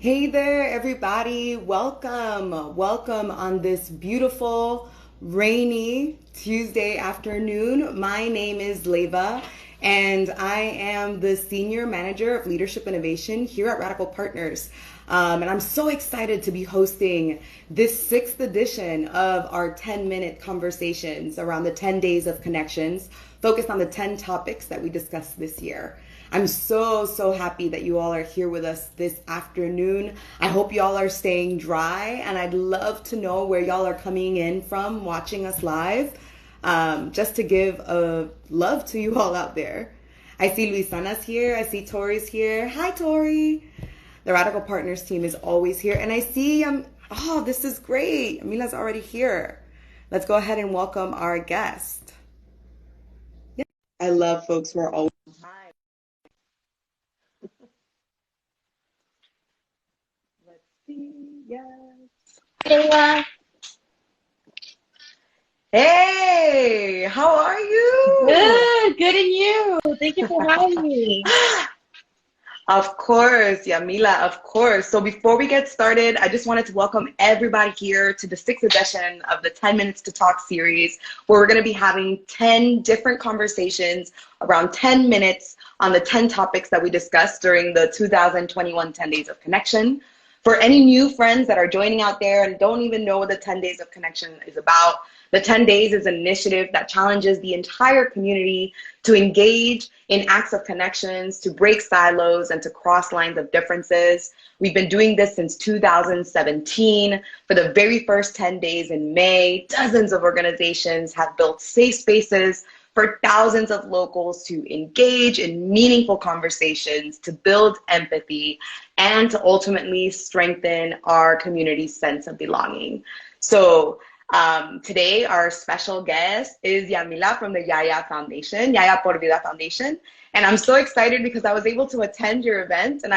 Hey there, everybody. Welcome. Welcome on this beautiful, rainy Tuesday afternoon. My name is Leva, and I am the Senior Manager of Leadership Innovation here at Radical Partners. And I'm so excited to be hosting this sixth edition of our 10-minute conversations around the 10 days of connections, focused on the 10 topics that we discussed this year. I'm so happy that you all are here with us this afternoon. I hope y'all are staying dry, and I'd love to know where y'all are coming in from, watching us live, just to give a love to you all out there. I see Luisana's here. I see Tori's here. Hi, Tori. The Radical Partners team is always here. And I see, oh, this is great. Yamila's already here. Let's go ahead and welcome our guest. Yeah. I love folks who are always Let's see. Yes. Yaya. Hey, how are you? Good, and you? Thank you for having me. Of course, Yamila, of course. So before we get started, I just wanted to welcome everybody here to the sixth edition of the 10 Minutes to Talk series, where we're going to be having 10 different conversations around 10 minutes on the 10 topics that we discussed during the 2021 10 Days of Connection. For any new friends that are joining out there and don't even know what the 10 Days of Connection is about, the 10 Days is an initiative that challenges the entire community to engage in acts of connections, to break silos, and to cross lines of differences. We've been doing this since 2017. For the very first 10 days in May, dozens of organizations have built safe spaces for thousands of locals to engage in meaningful conversations, to build empathy, and to ultimately strengthen our community's sense of belonging. So today, our special guest is Yamila from the Yaya Foundation, Yaya por Vida Foundation. And I'm so excited because I was able to attend your event, and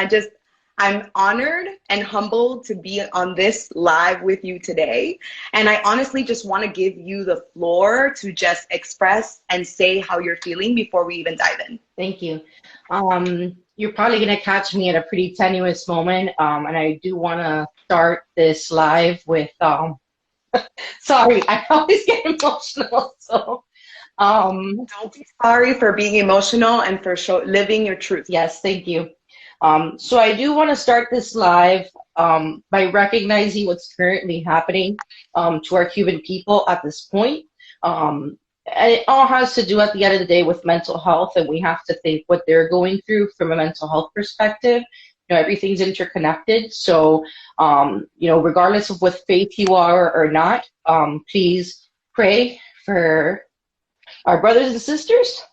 I'm honored and humbled to be on this live with you today. And I honestly just want to give you the floor to just express and say how you're feeling before we even dive in. Thank you. You're probably going to catch me at a pretty tenuous moment, and I do want to start this live with, sorry, I always get emotional, so. Don't be sorry for being emotional and for living your truth. Yes, thank you. So I do want to start this live by recognizing what's currently happening to our Cuban people at this point. And it all has to do at the end of the day with mental health, and we have to think what they're going through from a mental health perspective. You know, everything's interconnected. So, you know, regardless of what faith you are or not, please pray for our brothers and sisters,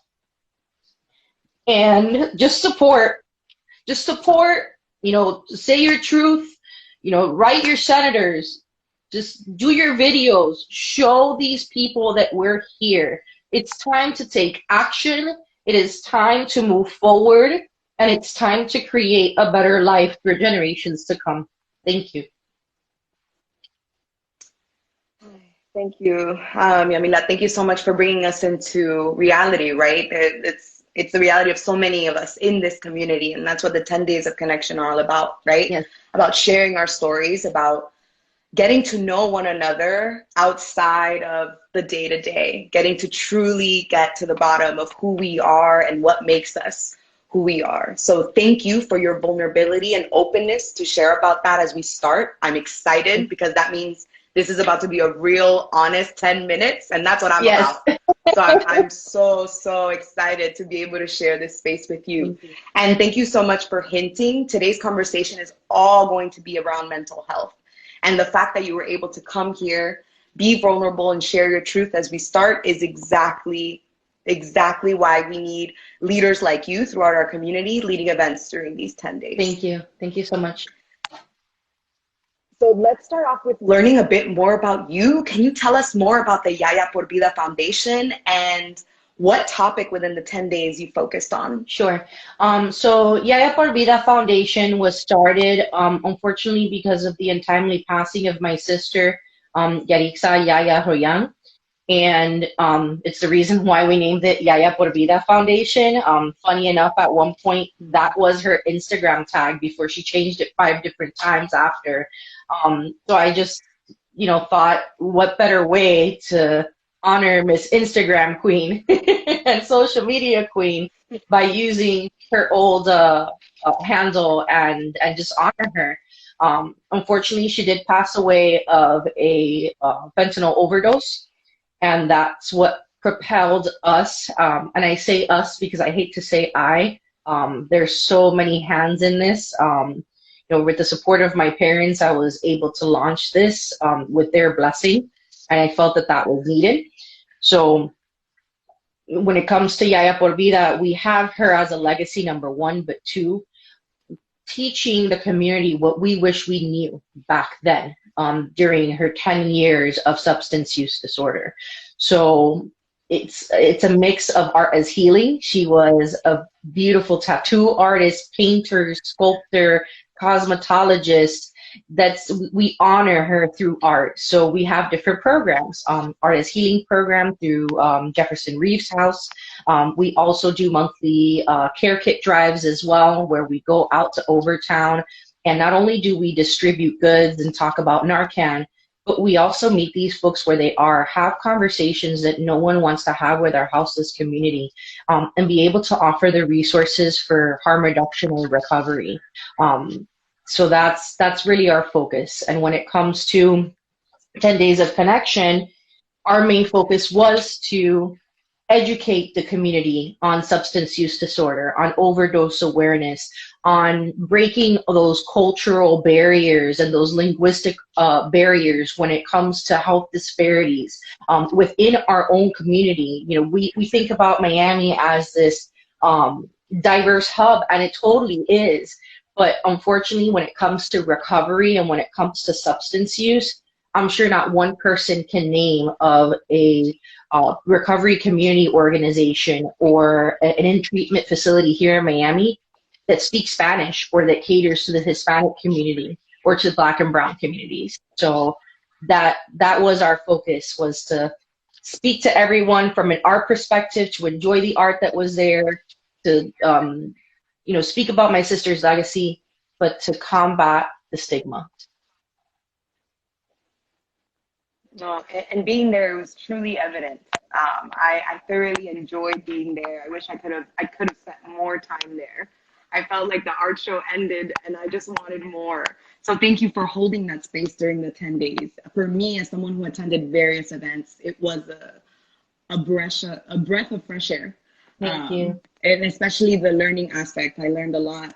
and just support, you know, say your truth, you know, write your senators, just do your videos, show these people that we're here. It's time to take action. It is time to move forward, and it's time to create a better life for generations to come. Thank you. Thank you, Yamila. Thank you so much for bringing us into reality, right? It's the reality of so many of us in this community, and that's what the 10 Days of Connection are all about, right? Yes. About sharing our stories, about getting to know one another outside of the day-to-day, getting to truly get to the bottom of who we are and what makes us who we are. So thank you for your vulnerability and openness to share about that as we start. I'm excited because that means this is about to be a real, honest 10 minutes, and that's what I'm Yes. about. So I'm so excited to be able to share this space with you. And thank you so much for hinting. Today's conversation is all going to be around mental health. And the fact that you were able to come here, be vulnerable, and share your truth as we start is exactly why we need leaders like you throughout our community leading events during these 10 days. Thank you. Thank you so much. So let's start off with learning a bit more about you. Can you tell us more about the Yaya por Vida Foundation and what topic within the 10 days you focused on? Sure. So Yaya por Vida Foundation was started, unfortunately, because of the untimely passing of my sister, Yarixa Yaya Royan. And it's the reason why we named it Yaya por Vida Foundation. Funny enough, at one point, that was her Instagram tag before she changed it 5 different times after. So I just, thought what better way to honor Miss Instagram Queen and social media queen by using her old handle and just honor her. Unfortunately, she did pass away of a fentanyl overdose, and that's what propelled us. And I say us because I hate to say I. There's so many hands in this. With the support of my parents, I was able to launch this with their blessing, and I felt that that was needed. So when it comes to Yaya por Vida, we have her as a legacy, number one, but two, teaching the community what we wish we knew back then during her 10 years of substance use disorder. So it's a mix of art as healing. She was a beautiful tattoo artist, painter, sculptor, cosmetologist. We honor her through art. So we have different programs, art as healing program through Jefferson Reeves House. We also do monthly care kit drives as well, where we go out to Overtown, and not only do we distribute goods and talk about Narcan, but we also meet these folks where they are, have conversations that no one wants to have with our houseless community, and be able to offer the resources for harm reduction and recovery. So that's really our focus. And when it comes to 10 Days of Connection, our main focus was to educate the community on substance use disorder, on overdose awareness, on breaking those cultural barriers and those linguistic barriers when it comes to health disparities within our own community. We think about Miami as this diverse hub, and it totally is. But unfortunately, when it comes to recovery and when it comes to substance use, I'm sure not one person can name of a recovery community organization or an in-treatment facility here in Miami that speaks Spanish or that caters to the Hispanic community or to Black and Brown communities. So that was our focus, was to speak to everyone from an art perspective, to enjoy the art that was there, to speak about my sister's legacy, but to combat the stigma. No, and being there was truly evident. I thoroughly enjoyed being there. I wish I could have spent more time there. I felt like the art show ended and I just wanted more. So thank you for holding that space during the 10 days. For me, as someone who attended various events, it was a breath of fresh air. Thank you. And especially the learning aspect. I learned a lot.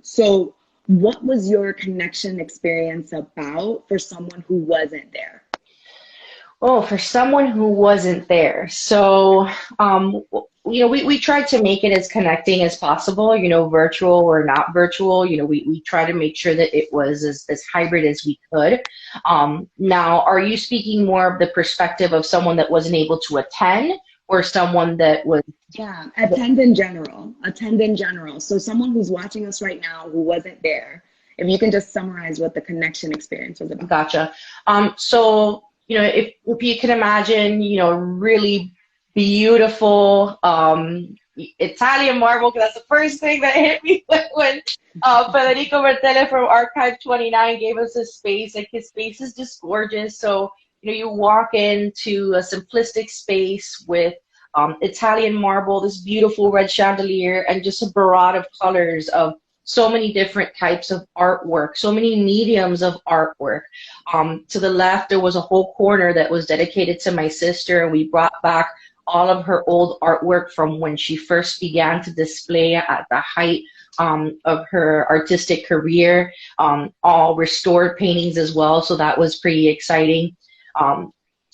So what was your connection experience about for someone who wasn't there? Oh, for someone who wasn't there. So, we tried to make it as connecting as possible, virtual or not virtual. We try to make sure that it was as hybrid as we could. Now, are you speaking more of the perspective of someone that wasn't able to attend, or someone that was? Yeah, attend in general. So someone who's watching us right now who wasn't there, if you can just summarize what the connection experience was about. Gotcha. So, if you can imagine, really beautiful Italian marble, because that's the first thing that hit me when Federico Bertele from Archive 29 gave us this space. Like, his space is just gorgeous. So, you walk into a simplistic space with Italian marble, this beautiful red chandelier, and just a barrage of colors of so many different types of artwork, so many mediums of artwork. To the left, there was a whole corner that was dedicated to my sister, and we brought back all of her old artwork from when she first began to display at the height of her artistic career, all restored paintings as well, so that was pretty exciting.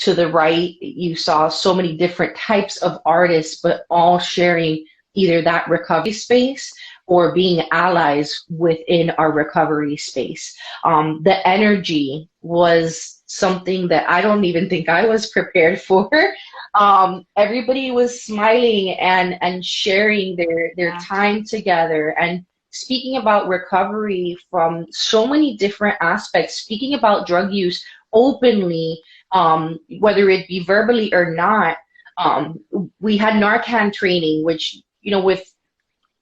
To the right, you saw so many different types of artists, but all sharing either that recovery space or being allies within our recovery space. The energy was something that I don't even think I was prepared for. Everybody was smiling and sharing their time together and speaking about recovery from so many different aspects, speaking about drug use openly whether it be verbally or not. We had Narcan training, which,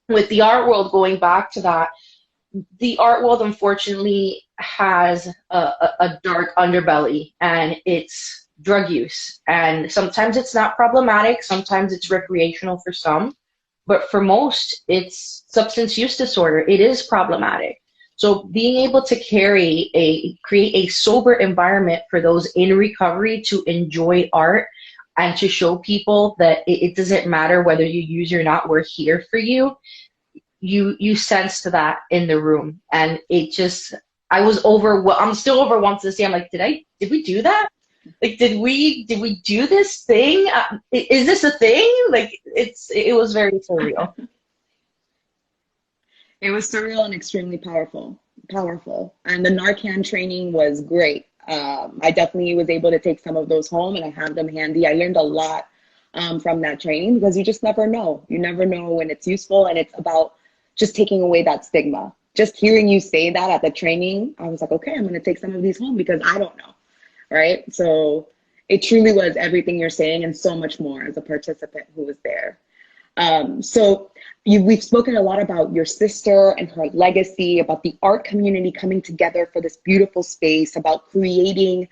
with the art world, going back to that, the art world unfortunately has a dark underbelly, and it's drug use. And sometimes it's not problematic, sometimes it's recreational for some, but for most, it's substance use disorder. It is problematic. So being able to create a sober environment for those in recovery to enjoy art and to show people that it doesn't matter whether you use or not, we're here for you. You sensed that in the room, and it just, I'm still overwhelmed to see. I'm like, did we do that? Like, did we do this thing? Is this a thing? Like, it was very surreal. It was surreal and extremely powerful. And the Narcan training was great. I definitely was able to take some of those home, and I have them handy. I learned a lot from that training, because you just never know. You never know when it's useful, and it's about just taking away that stigma. Just hearing you say that at the training, I was like, okay, I'm going to take some of these home, because I don't know, right? So it truly was everything you're saying and so much more as a participant who was there. So we've spoken a lot about your sister and her legacy, about the art community coming together for this beautiful space, about creating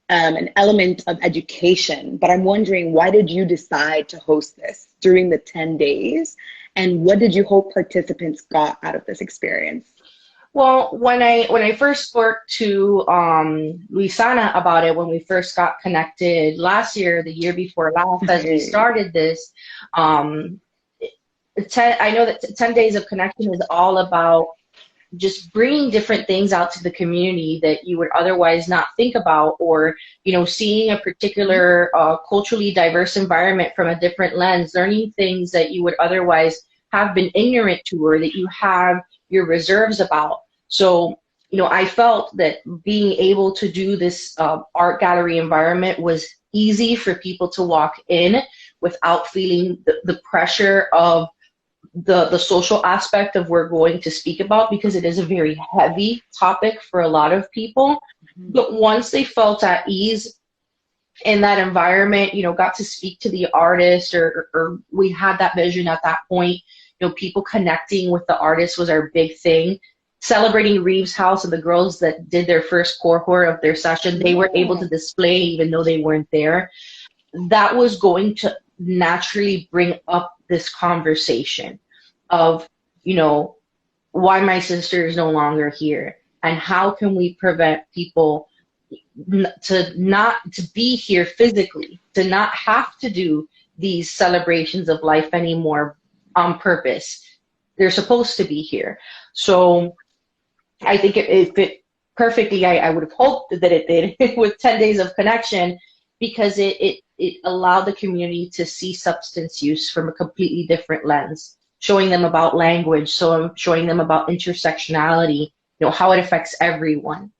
an element of education. But I'm wondering, why did you decide to host this during the 10 days? And what did you hope participants got out of this experience? Well, when I first spoke to Luisana about it, when we first got connected last year, the year before last, as we started this, I know that 10 days of connection is all about just bringing different things out to the community that you would otherwise not think about, or seeing a particular culturally diverse environment from a different lens, learning things that you would otherwise have been ignorant to, or that you have your reserves about. So I felt that being able to do this art gallery environment was easy for people to walk in without feeling the pressure of the social aspect of we're going to speak about, because it is a very heavy topic for a lot of people. Mm-hmm. But once they felt at ease in that environment, got to speak to the artist, or we had that vision at that point, people connecting with the artist was our big thing. Celebrating Reeves' house, and the girls that did their first cohort of their session, they were able to display even though they weren't there. That was going to naturally bring up this conversation of, why my sister is no longer here, and how can we prevent people to be here physically, to not have to do these celebrations of life anymore on purpose. They're supposed to be here. So I think it fit perfectly. I would have hoped that it did with 10 days of connection, because it allowed the community to see substance use from a completely different lens, showing them about language, so showing them about intersectionality, how it affects everyone.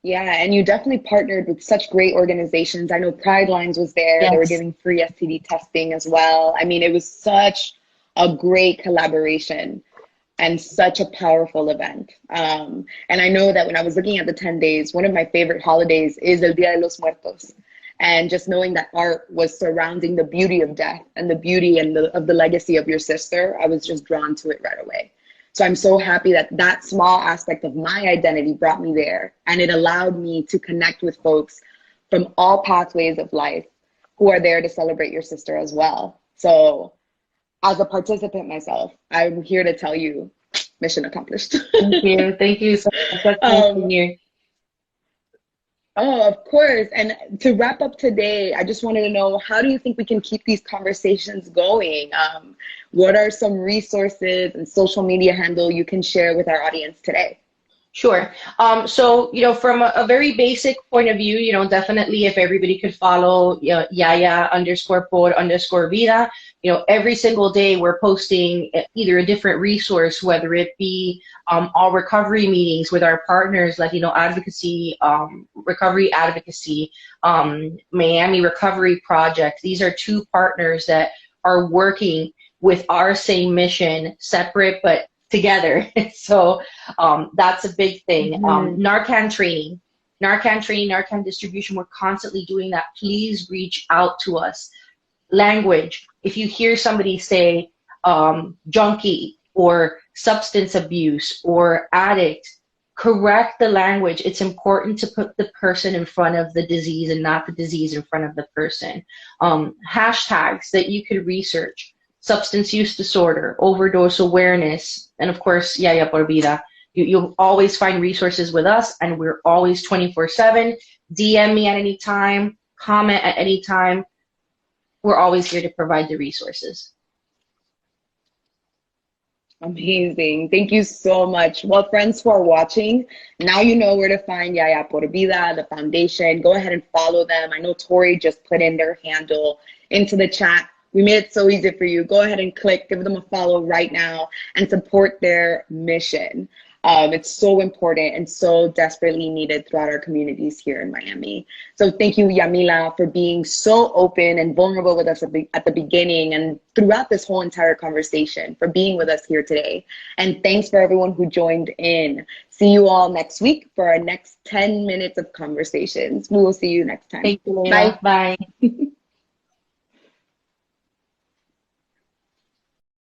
Yeah, and you definitely partnered with such great organizations. I know Pride Lines was there. Yes. They were giving free STD testing as well. I mean, it was such a great collaboration and such a powerful event. And I know that when I was looking at the 10 days, one of my favorite holidays is El Día de los Muertos. And just knowing that art was surrounding the beauty of death and the beauty and of the legacy of your sister, I was just drawn to it right away. So I'm so happy that that small aspect of my identity brought me there, and it allowed me to connect with folks from all pathways of life who are there to celebrate your sister as well. So as a participant myself, I'm here to tell you, mission accomplished. Thank you. Thank you so much. Oh, of course. And to wrap up today, I just wanted to know, how do you think we can keep these conversations going? What are some resources and social media handle you can share with our audience today? Sure. So, from a very basic point of view, definitely if everybody could follow Yaya _por_vida, every single day we're posting either a different resource, whether it be all recovery meetings with our partners, Latino Advocacy, Recovery Advocacy, Miami Recovery Project. These are two partners that are working with our same mission, separate but together. So that's a big thing. Narcan training. Narcan training, Narcan distribution, we're constantly doing that. Please reach out to us. Language, if you hear somebody say junkie or substance abuse or addict, correct the language. It's important to put the person in front of the disease and not the disease in front of the person. Hashtags that you could research: substance use disorder, overdose awareness, and of course, Yaya por Vida. You'll always find resources with us, and we're always 24/7. DM me at any time, comment at any time. We're always here to provide the resources. Amazing. Thank you so much. Well, friends who are watching, now you know where to find Yaya por Vida, the foundation. Go ahead and follow them. I know Tori just put in their handle into the chat. We made it so easy for you. Go ahead and click, give them a follow right now, and support their mission. It's so important and so desperately needed throughout our communities here in Miami. So thank you, Yamila, for being so open and vulnerable with us at the beginning and throughout this whole entire conversation, for being with us here today. And thanks for everyone who joined in. See you all next week for our next 10 minutes of conversations. We will see you next time. Thank you, Leila. Bye. Bye.